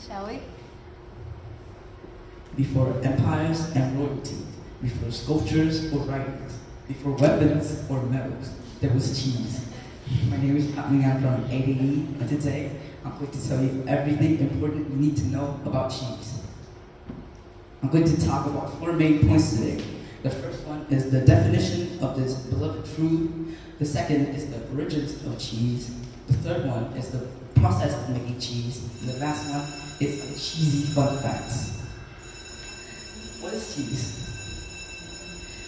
Shall we? Before empires and royalty, before sculptures or writings, before weapons or medals, there was cheese. My name is Phạm Minh An from ADE, and today I'm going to tell you everything important you need to know about cheese. I'm going to talk about 4 main points today. The first one is the definition of this beloved food. The second is the origins of cheese. The third one is the process of making cheese. And the last one is some cheesy fun facts. What is cheese?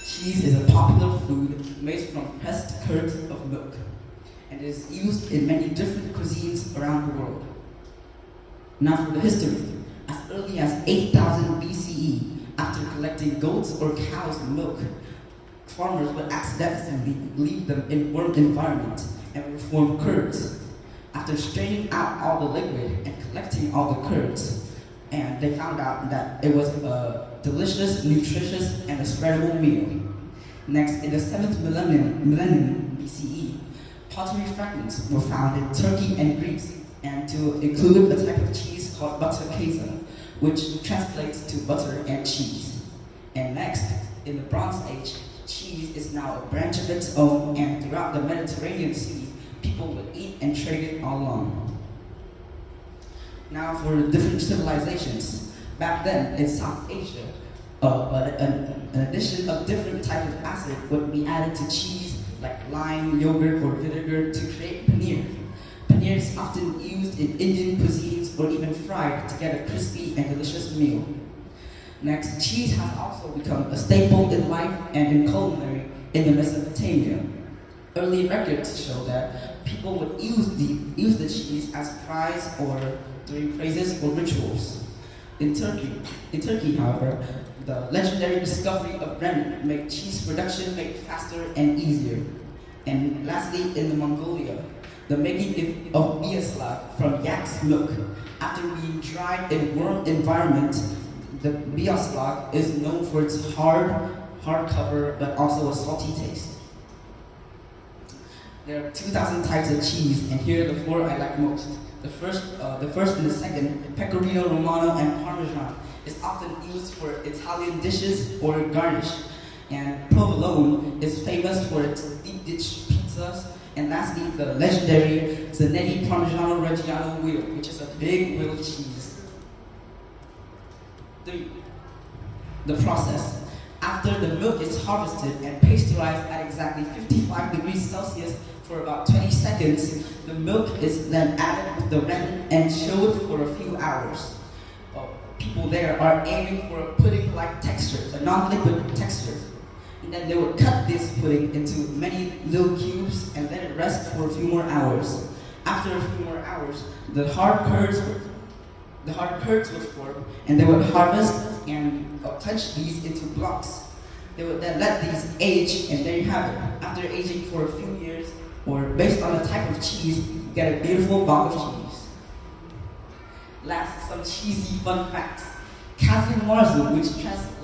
Cheese is a popular food made from pressed curds of milk, and it is used in many different cuisines around the world. Now for the history. As early as 8000 BCE, after collecting goats or cows' milk, farmers would accidentally leave them in warm environment and would form curds. After straining out all the liquid and collecting all the curds, and they found out that it was a delicious, nutritious, and a spreadable meal. Next, in the 7th millennium BCE, pottery fragments were found in Turkey and Greece, and to include a type of cheese called butter queso, which translates to butter and cheese. And next, in the Bronze Age, cheese is now a branch of its own, and throughout the Mediterranean Sea, people would eat and trade it all along. Now for different civilizations. Back then, in South Asia, an addition of different types of acid would be added to cheese, like lime, yogurt, or vinegar, to create paneer. Paneer is often used in Indian cuisines or even fried to get a crispy and delicious meal. Next, cheese has also become a staple in life and in culinary in the Mesopotamia. Early records show that people would use the cheese as prize or during praises or rituals. In Turkey, however, the legendary discovery of rennet made cheese production faster and easier. And lastly, in Mongolia, the making of biaslag from yak's milk. After being dried in warm environment, the biaslag is known for its hard cover, but also a salty taste. There are 2,000 types of cheese, and here are the 4 I like most. The first and the second, Pecorino Romano and Parmesan, is often used for Italian dishes or garnish. And provolone is famous for its deep dish pizzas. And lastly, the legendary Zanetti Parmigiano Reggiano wheel, which is a big wheel of cheese. 3. The process. After the milk is harvested and pasteurized at exactly 55 degrees Celsius for about 20 seconds, the milk is then added with the rennet and chilled for a few hours. People there are aiming for a pudding-like texture, a non-liquid texture. And then they would cut this pudding into many little cubes and let it rest for a few more hours. After a few more hours, the hard curds would form, and they would harvest and punch these into blocks. They would then let these age, and there you have it. After aging for a few years, or based on the type of cheese, you get a beautiful block of cheese. Last, some cheesy fun facts. Casu marzu, which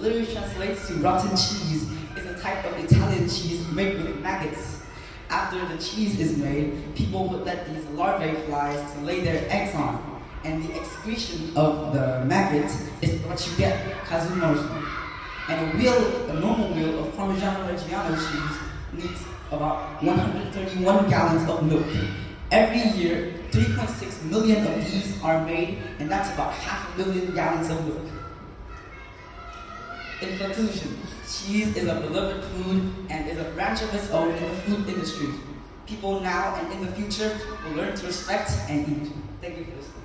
literally translates to rotten cheese, is a type of Italian cheese made with maggots. After the cheese is made, people would let these larvae flies to lay their eggs on. And the excretion of the maggots is what you get, casu marzu. And a normal wheel of Parmigiano Reggiano cheese needs about 131 gallons of milk. Every year, 3.6 million of these are made, and that's about 500,000 gallons of milk. In conclusion, cheese is a beloved food and is a branch of its own in the food industry. People now and in the future will learn to respect and eat. Thank you for listening.